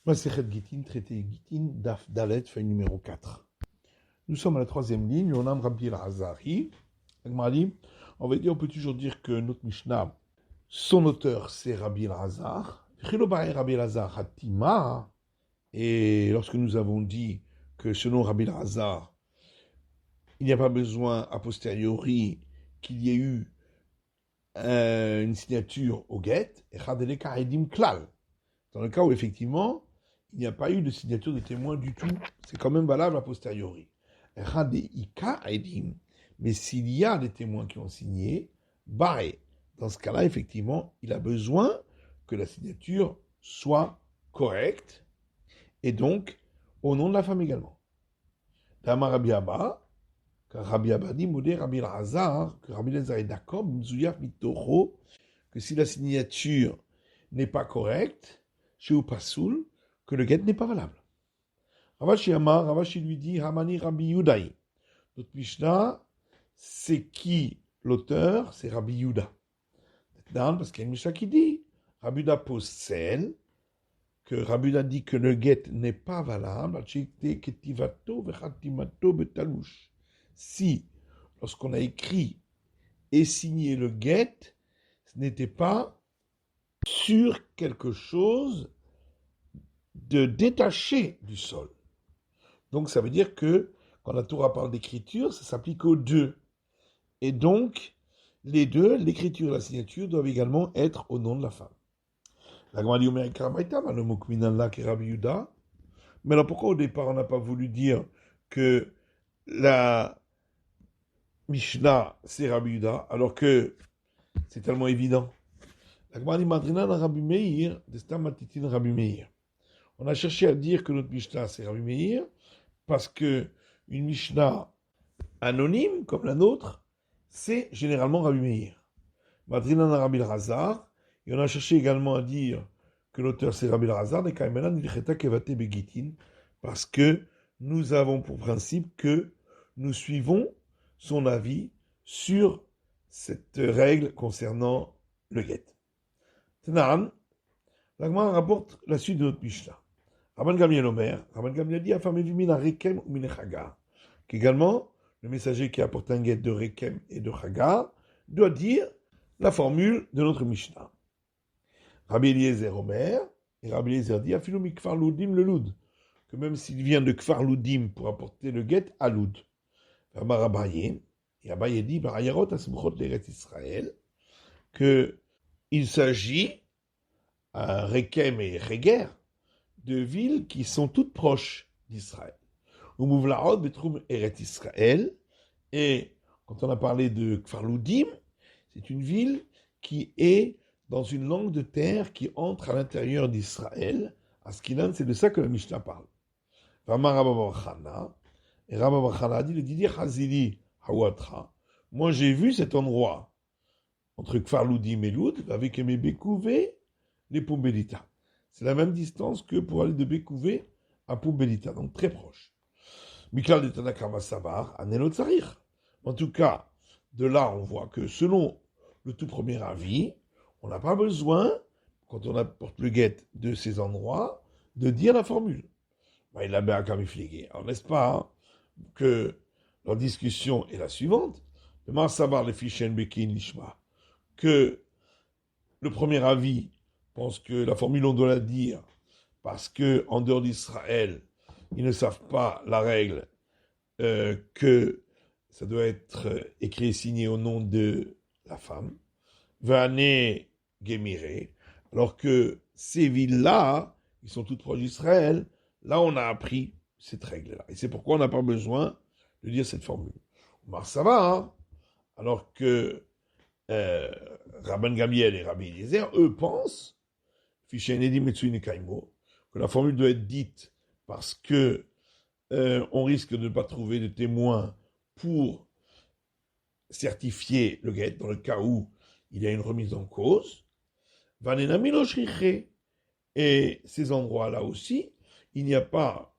Masechet Gittin, traité Gittin, Daf Dalet, feuille numéro 4. Nous sommes à la troisième ligne, on a Rabbi El-Azari. On va dire, on peut toujours dire que notre Mishnah, son auteur, c'est Rabbi El-Azar. Rabbi El-Azar Hatima. Et lorsque nous avons dit que selon Rabbi El-Azar, il n'y a pas besoin a posteriori qu'il y ait eu une signature au get, dans le cas où effectivement il n'y a pas eu de signature de témoin du tout, c'est quand même valable a posteriori. Mais s'il y a des témoins qui ont signé, dans ce cas-là, effectivement, il a besoin que la signature soit correcte, et donc au nom de la femme également. Dama Rabbi Abba, car Rabbi Abba dit, Modé Rabbi El-Hazar, que Rabbi El-Hazar est d'accord, que si la signature n'est pas correcte, chez Upasul, que le get n'est pas valable. Ravashi Amar, Ravashi lui dit, Hamani Rabbi Yudaï. Notre Mishnah, c'est qui l'auteur? C'est Rabbi Yuda. Parce qu'il y a une Mishnah qui dit, Rabbi Yuda pose celle, que Rabbi Yuda dit que le get n'est pas valable, si, lorsqu'on a écrit et signé le get, ce n'était pas sur quelque chose de détaché du sol. Donc ça veut dire que quand la Torah parle d'écriture, ça s'applique aux deux. Et donc, les deux, l'écriture et la signature, doivent également être au nom de la femme. La Gemara dit, mais alors pourquoi au départ on n'a pas voulu dire que la Mishnah c'est Rabbi Yuda, alors que c'est tellement évident? La Gemara dit, Madrina na Rabbi Meir, destamatitin Rabbi Meir. On a cherché à dire que notre Mishnah c'est Rabbi Meir, parce que une Mishnah anonyme, comme la nôtre, c'est généralement Rabbi Meir. Madrina na Rabbi El-Hazar, et on a cherché également à dire que l'auteur c'est Rabbi El-Hazar, parce que nous avons pour principe que nous suivons son avis sur cette règle concernant le get. Tenan, l'Agma rapporte la suite de notre Mishnah. Rabban Gamliel Omer, Rabban Gamliel dit qu'également, le messager qui apporte un get de Rekem et de Chagar doit dire la formule de notre Mishnah. Rabbi Eliezer Omer, et Rabbi Eliezer dit Afilumi Kfar Ludim le Lud, que même s'il vient de Kfar Ludim pour apporter le get à Lud. Rabbi Abaye, et Abaye dit Barayarot Asmuchot l'Eretz Israël, qu'il s'agit à Rekem et Reger de villes qui sont toutes proches d'Israël. Ou Mouvlaot Betrum Eretz Israël, et quand on a parlé de Kfar Ludim, c'est une ville qui est dans une langue de terre qui entre à l'intérieur d'Israël. Askilan, c'est de ça que la Mishnah parle. Rama Rabba Barchana, et Rabba Barchana a dit, le Didi Chazili Hawatra. Moi, j'ai vu cet endroit entre Kfar Ludim et Lud, avec mes Bekouvé, les Poumbelita. C'est la même distance que pour aller de Bekouvé à Poumbelita, donc très proche. Miklal de Tanakama Savar, Anelot Sarir. En tout cas, de là, on voit que selon le tout premier avis, on n'a pas besoin, quand on apporte le get de ces endroits, de dire la formule. Il a bien qu'à m'effléguer. Alors, n'est-ce pas que leur discussion est la suivante? Demain, savoir les fichiers Bekin Nishma, que le premier avis pense que la formule, on doit la dire, parce que en dehors d'Israël, ils ne savent pas la règle que ça doit être écrit et signé au nom de la femme. Vané Gémiré, alors que ces villes-là, ils sont toutes proches d'Israël, là on a appris cette règle-là. Et c'est pourquoi on n'a pas besoin de dire cette formule. Omar, ça va, hein? Alors que Rabban Gamliel et Rabbi Eliezer, eux pensent, que la formule doit être dite parce que on risque de ne pas trouver de témoins pour certifier le get dans le cas où il y a une remise en cause. Et ces endroits-là aussi, il n'y a pas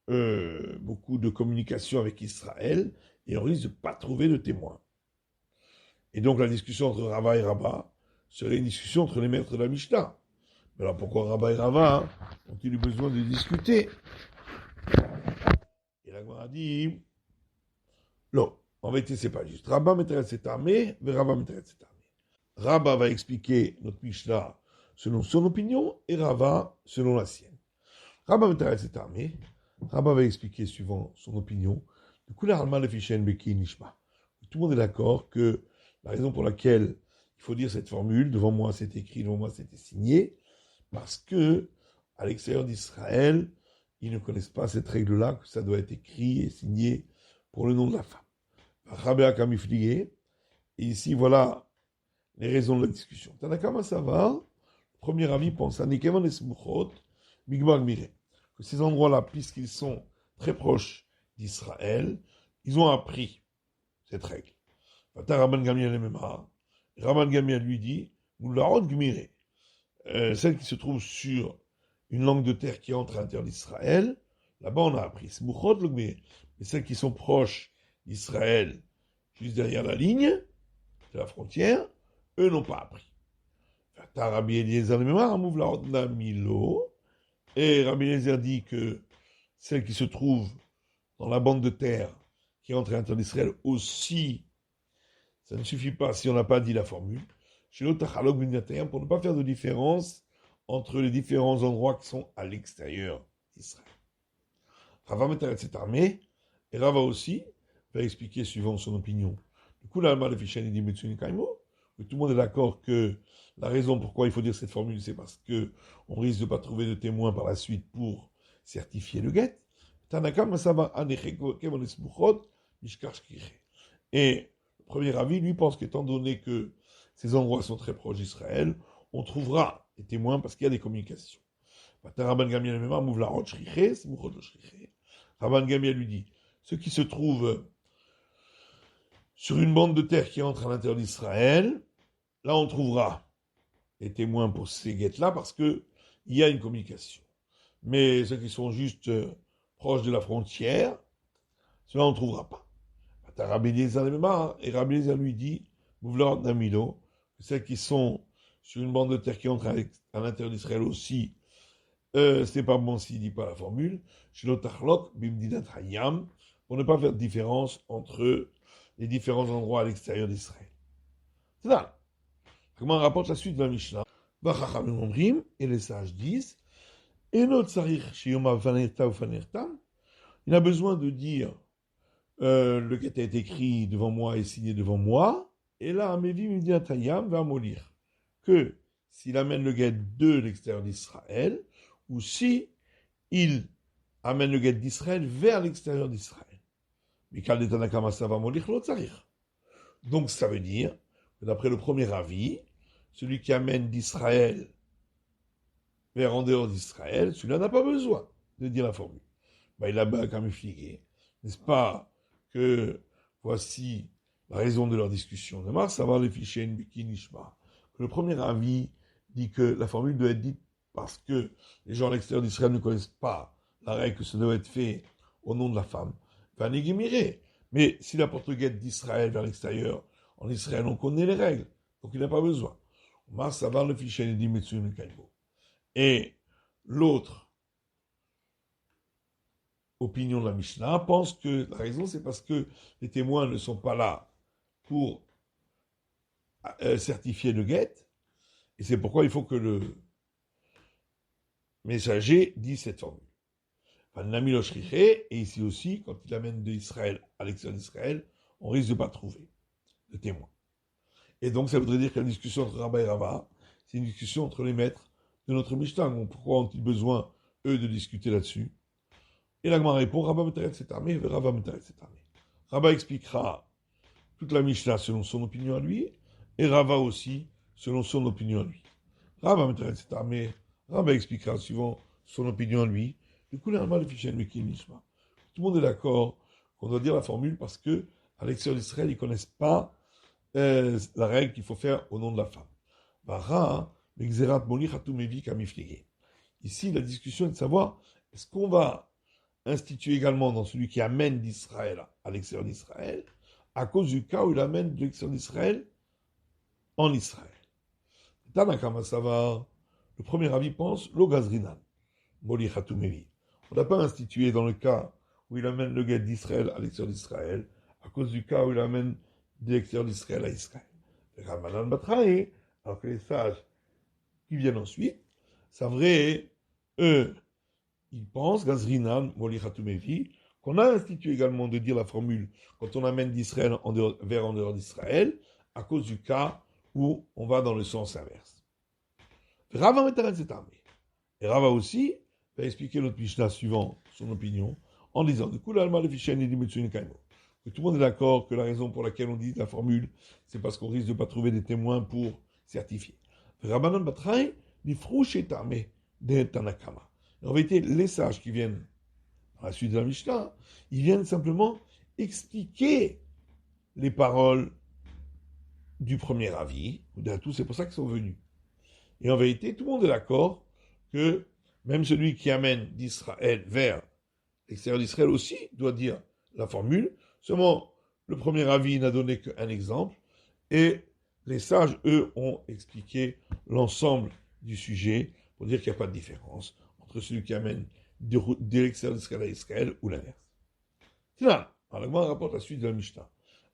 beaucoup de communication avec Israël et on risque de ne pas trouver de témoins. Et donc la discussion entre Rava et Rabba serait une discussion entre les maîtres de la Mishnah. Mais alors pourquoi Rabba et Rava ont-ils eu besoin de discuter? Et la Gemara dit, non, en vérité c'est pas juste. Rabba m'intéresse cette armée, mais Rava m'intéresse cette armée. Rabba va expliquer notre Mishnah selon son opinion et Rava selon la sienne. Rabba m'intéresse cette armée, Rabba va expliquer suivant son opinion. Du coup, la Halma le Fishen Beki Nishma. Tout le monde est d'accord que la raison pour laquelle il faut dire cette formule, devant moi c'est écrit, devant moi c'était signé, parce que à l'extérieur d'Israël, ils ne connaissent pas cette règle-là, que ça doit être écrit et signé pour le nom de la femme. Rabba Kamiflié, et ici voilà les raisons de la discussion. Tanakama Sava, premier avis pense à Nikeman et Smuchot, Migmar Mire, que ces endroits-là, puisqu'ils sont très proches d'Israël, ils ont appris cette règle. Rabban Gamliel le Memar. Rabban Gamliel lui dit, Moularot Gmire, celle qui se trouve sur une langue de terre qui entre à l'intérieur d'Israël, là-bas on a appris. Smuchot le Gmire. Mais celles qui sont proches d'Israël, juste derrière la ligne de la frontière, eux n'ont pas appris. Rabbi Eliezer le Memar, Moularot Namilo. Et Rabbi Eliezer dit que celle qui se trouve dans la bande de terre qui entre à l'intérieur d'Israël aussi, ça ne suffit pas si on n'a pas dit la formule. Chez l'Otachalog Binatayam, pour ne pas faire de différence entre les différents endroits qui sont à l'extérieur d'Israël. Rava m'intéresse cette armée, et Rava aussi va expliquer suivant son opinion. Du coup, l'Alma de Fishen dit Metsuni Kaimo, que tout le monde est d'accord que la raison pourquoi il faut dire cette formule, c'est parce que on risque de ne pas trouver de témoins par la suite pour certifier le guet. Et le premier avis, lui, pense qu'étant donné que ces endroits sont très proches d'Israël, on trouvera des témoins parce qu'il y a des communications. Rabban Gamiel lui dit, ceux qui se trouvent sur une bande de terre qui entre à l'intérieur d'Israël, là on trouvera des témoins pour ces guettes-là parce qu'il y a une communication. Mais ceux qui sont juste proches de la frontière, cela on ne trouvera pas. Rabbi Eliezer et Rabbi Eliezer lui dit, Mouvlar Namilo, que celles qui sont sur une bande de terre qui entre à l'intérieur d'Israël aussi, ce n'est pas bon s'il ne dit pas la formule, Shilotachlok Bimdinat Hayam, pour ne pas faire de différence entre les différents endroits à l'extérieur d'Israël. C'est là. Comment on rapporte la suite de la Mishnah? Et les sages disent, il a besoin de dire le guet est écrit devant moi et signé devant moi, et là, Amevi Midiatayam va mollir que s'il amène le guet de l'extérieur d'Israël, ou si il amène le guet d'Israël vers l'extérieur d'Israël. Donc ça veut dire que d'après le premier avis, celui qui amène d'Israël vers en dehors d'Israël, celui-là n'a pas besoin de dire la formule. Il a quand même fliqué. N'est-ce pas que voici la raison de leur discussion. De Mars, savoir les fichiers Nishma. Le premier avis dit que la formule doit être dite parce que les gens à l'extérieur d'Israël ne connaissent pas la règle que ça doit être fait au nom de la femme. Mais s'il apporte le guet d'Israël vers l'extérieur, en Israël, on connaît les règles. Donc il n'a pas besoin. Mars, savoir le fichier Et l'autre opinion de la Mishnah pense que la raison, c'est parce que les témoins ne sont pas là pour certifier le guet, et c'est pourquoi il faut que le messager dise cette formule. Et ici aussi, quand il amène d'Israël à l'extérieur d'Israël, on risque de ne pas trouver de témoins. Et donc, ça voudrait dire que la discussion entre Rabba et Rava, c'est une discussion entre les maîtres de notre Mishnah. Donc, pourquoi ont-ils besoin, eux, de discuter là-dessus? Et la Gemara répond, Rabba m'intéresse cette armée, Rava m'intéresse cette armée. Rabba expliquera toute la Mishnah selon son opinion à lui, et Rava aussi selon son opinion à lui. Rava m'intéresse cette armée, Rabba expliquera suivant son opinion à lui. Du coup, l'Alma le fichier Nishma. Tout le monde est d'accord qu'on doit dire la formule parce que à l'extérieur d'Israël, ils ne connaissent pas la règle qu'il faut faire au nom de la femme. Ici, la discussion est de savoir est-ce qu'on va instituer également dans celui qui amène d'Israël à l'extérieur d'Israël, à cause du cas où il amène de l'extérieur d'Israël en Israël. Tanakama Savar, le premier avis pense lo gazrinan, moli chatumevi. On n'a pas institué dans le cas où il amène le guet d'Israël à l'extérieur d'Israël, à cause du cas où il amène de l'extérieur d'Israël à Israël. Ramanan Batrae, alors que les sages qui viennent ensuite, c'est vrai, eux, ils pensent, Gazrinan, Moli Khatumevi, qu'on a institué également de dire la formule quand on amène d'Israël vers en dehors d'Israël, à cause du cas où on va dans le sens inverse. Rava Metaren s'est armé. Et Rava aussi va expliquer notre Mishnah suivant son opinion, en disant, du coup, l'Alma le Fichen et Dimitsuin Kaimo. Que tout le monde est d'accord que la raison pour laquelle on dit la formule, c'est parce qu'on risque de ne pas trouver des témoins pour certifier. Rabbanan Batraï, l'Ifrouche est armé de Tanakama. En vérité, les sages qui viennent à la suite de la Mishnah, ils viennent simplement expliquer les paroles du premier avis, ou d'un tout, c'est pour ça qu'ils sont venus. Et en vérité, tout le monde est d'accord que même celui qui amène d'Israël vers l'extérieur d'Israël aussi doit dire la formule. Seulement, le premier avis n'a donné qu'un exemple, et les sages, eux, ont expliqué l'ensemble du sujet pour dire qu'il n'y a pas de différence entre celui qui amène de l'extérieur d'Israël à Israël ou l'inverse. C'est là. Alors, le rapporte la suite de la Mishnah.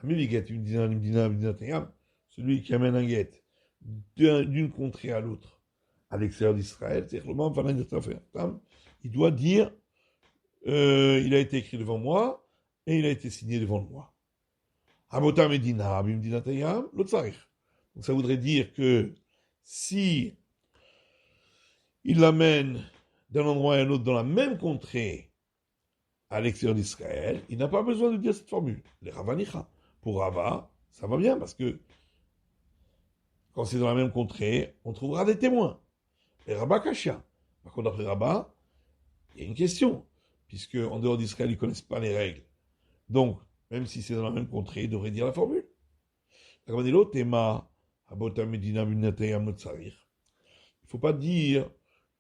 Celui qui amène un guet d'une contrée à l'autre à l'extérieur d'Israël, il doit dire il a été écrit devant moi et il a été signé devant moi. Donc ça voudrait dire que si il l'amène d'un endroit à un autre dans la même contrée à l'extérieur d'Israël, il n'a pas besoin de dire cette formule. Les Ravanicha. Pour Rava, ça va bien parce que quand c'est dans la même contrée, on trouvera des témoins. Les Rabba Kashia. Par contre, après Rabba, il y a une question, puisque en dehors d'Israël, ils ne connaissent pas les règles. Donc, même si c'est dans la même contrée, ils devraient dire la formule. Il ne faut pas dire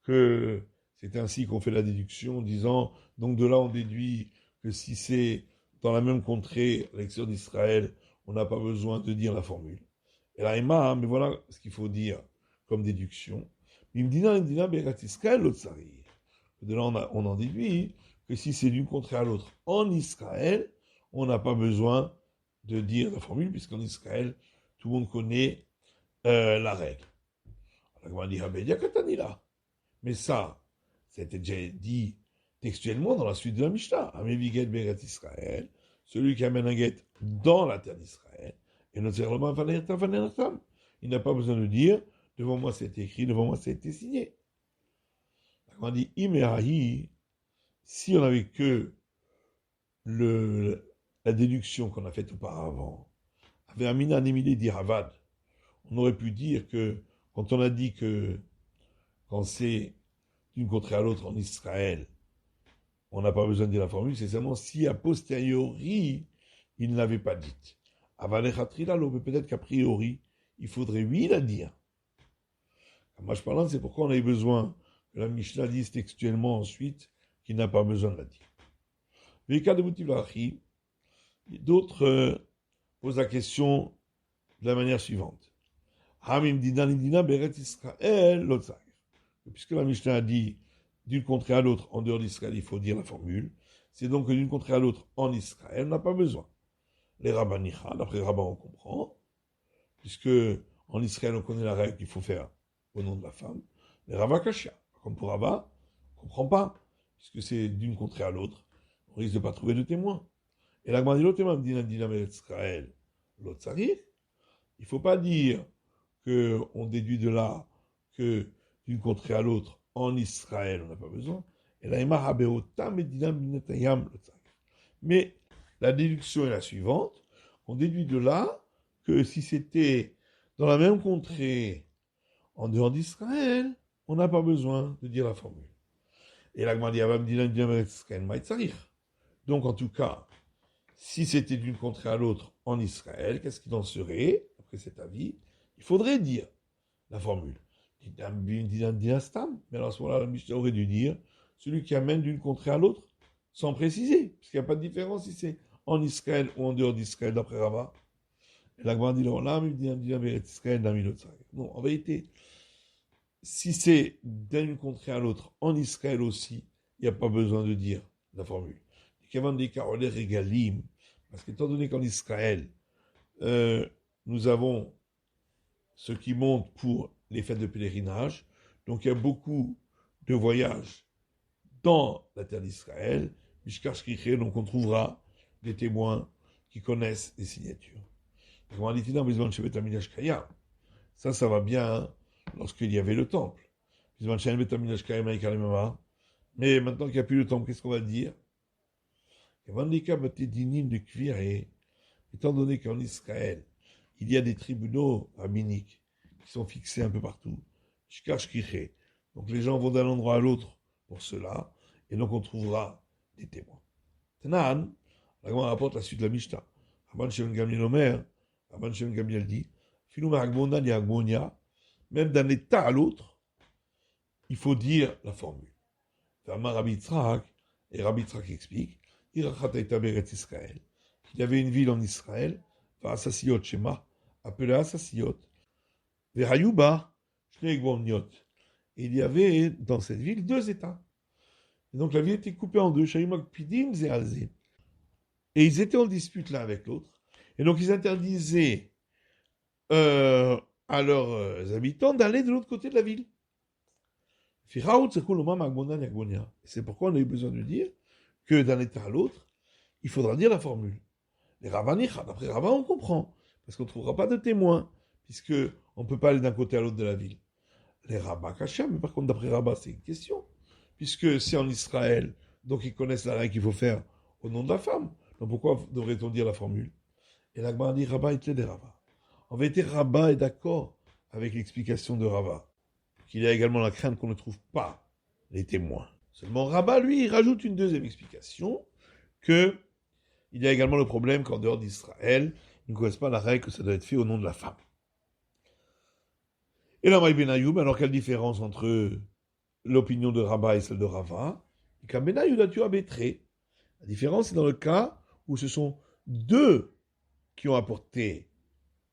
que c'est ainsi qu'on fait la déduction, en disant, donc de là on déduit que si c'est dans la même contrée, à l'extérieur d'Israël, on n'a pas besoin de dire la formule. Et là, mais voilà ce qu'il faut dire comme déduction. De là, on en déduit que si c'est d'une contrée à l'autre en Israël, on n'a pas besoin de dire la formule, puisqu'en Israël, tout le monde connaît la règle. Mais ça, c'était déjà dit textuellement dans la suite de la Mishnah. Celui qui amène un guet dans la terre d'Israël, et il n'a pas besoin de dire devant moi c'est écrit, devant moi c'est été signé. On dit Imerahi, si on n'avait que la déduction qu'on a faite auparavant, avait Amina Nemile d'Iravad, on aurait pu dire que quand on a dit que quand c'est d'une contrée à l'autre en Israël, on n'a pas besoin de dire la formule, c'est seulement si a posteriori il ne l'avait pas dite. Mais peut-être qu'a priori, il faudrait oui la dire. Moi je parle, c'est pourquoi on avait besoin que la Mishnah dise textuellement ensuite qu'il n'a pas besoin de la dire. Les cas de Moutivachi, d'autres posent la question de la manière suivante. Puisque la Mishnah a dit d'une contrée à l'autre en dehors d'Israël, il faut dire la formule, c'est donc que d'une contrée à l'autre en Israël, on n'a pas besoin. Les Rabbanicha, d'après Rabban on comprend, puisque en Israël on connaît la règle qu'il faut faire au nom de la femme. Les Ravakashia, comme pour Rabba, on ne comprend pas, puisque c'est d'une contrée à l'autre, on risque de ne pas trouver de témoins. Et la Gmandilotema dit Israël, l'autre s'arrive, il ne faut pas dire qu'on déduit de là que d'une contrée à l'autre en Israël, on n'a pas besoin. Et la mais la déduction est la suivante. On déduit de là que si c'était dans la même contrée en dehors d'Israël, on n'a pas besoin de dire la formule. Et la donc en tout cas, si c'était d'une contrée à l'autre en Israël, qu'est-ce qu'il en serait, après cet avis? Il faudrait dire la formule. Mais alors à ce moment-là, la Mishnah aurait dû dire celui qui amène d'une contrée à l'autre, sans préciser, parce qu'il n'y a pas de différence si c'est en Israël ou en dehors d'Israël, d'après Rava. Et la Gemara dit non, en vérité, si c'est d'une contrée à l'autre, en Israël aussi, il n'y a pas besoin de dire la formule. Parce qu'étant donné qu'en Israël, nous avons ce qui monte pour les fêtes de pèlerinage, donc il y a beaucoup de voyages dans la terre d'Israël, donc on trouvera des témoins qui connaissent les signatures. Ça va bien lorsqu'il y avait le temple. Mais maintenant qu'il n'y a plus le temple, qu'est-ce qu'on va dire? Étant donné qu'en Israël, il y a des tribunaux rabbiniques qui sont fixés un peu partout, donc les gens vont d'un endroit à l'autre pour cela, et donc on trouvera des témoins. Tanan, la Gemara rapporte la suite de la Mishnah. Rabban Shimon Gamliel Omer, Rabban Shimon Gamliel dit, même d'un état à l'autre, il faut dire la formule. Rabbi Yitzhak, et Rabbi Yitzhak explique, il y avait une ville en Israël, Asasiyot Shema, appelée Asasiyot, Verayuba, Shnei. Et il y avait dans cette ville 2 États. Et donc la ville était coupée en 2, et ils étaient en dispute l'un avec l'autre. Et donc ils interdisaient à leurs habitants d'aller de l'autre côté de la ville. C'est pourquoi on a eu besoin de dire que d'un état à l'autre, il faudra dire la formule. Les Ravanicha, d'après Rava, on comprend, parce qu'on ne trouvera pas de témoins, puisque on ne peut pas aller d'un côté à l'autre de la ville. Les Rabba Kasha, mais par contre, d'après Rava, c'est une question, puisque c'est en Israël, donc ils connaissent la règle qu'il faut faire au nom de la femme. Donc pourquoi devrait-on dire la formule? Et l'Agmara dit Rabba et des Rava. En vérité, Rabba est d'accord avec l'explication de Rava, qu'il y a également la crainte qu'on ne trouve pas les témoins. Seulement Rabba, lui, il rajoute une deuxième explication, que il y a également le problème qu'en dehors d'Israël, ils ne connaissent pas la règle que ça doit être fait au nom de la femme. Et là, Ben Ayoub, alors quelle différence entre l'opinion de Rabba et celle de Rava? La différence, c'est dans le cas où ce sont 2 qui ont apporté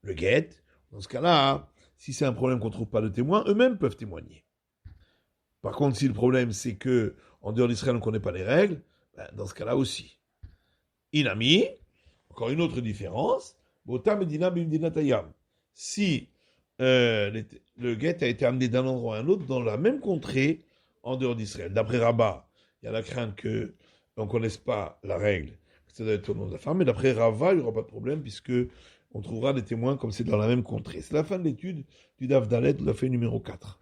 le guet. Dans ce cas-là, si c'est un problème qu'on ne trouve pas de témoins, eux-mêmes peuvent témoigner. Par contre, si le problème, c'est que en dehors d'Israël, on ne connaît pas les règles, dans ce cas-là aussi. Inami, encore une autre différence, si le guet a été amené d'un endroit à un autre dans la même contrée en dehors d'Israël. D'après Rabat, il y a la crainte qu'on ne connaisse pas la règle, que ça doit être au nom de la femme, mais d'après Rava, il n'y aura pas de problème puisque on trouvera des témoins comme c'est dans la même contrée. C'est la fin de l'étude du Daf Dalet, de la fin numéro 4.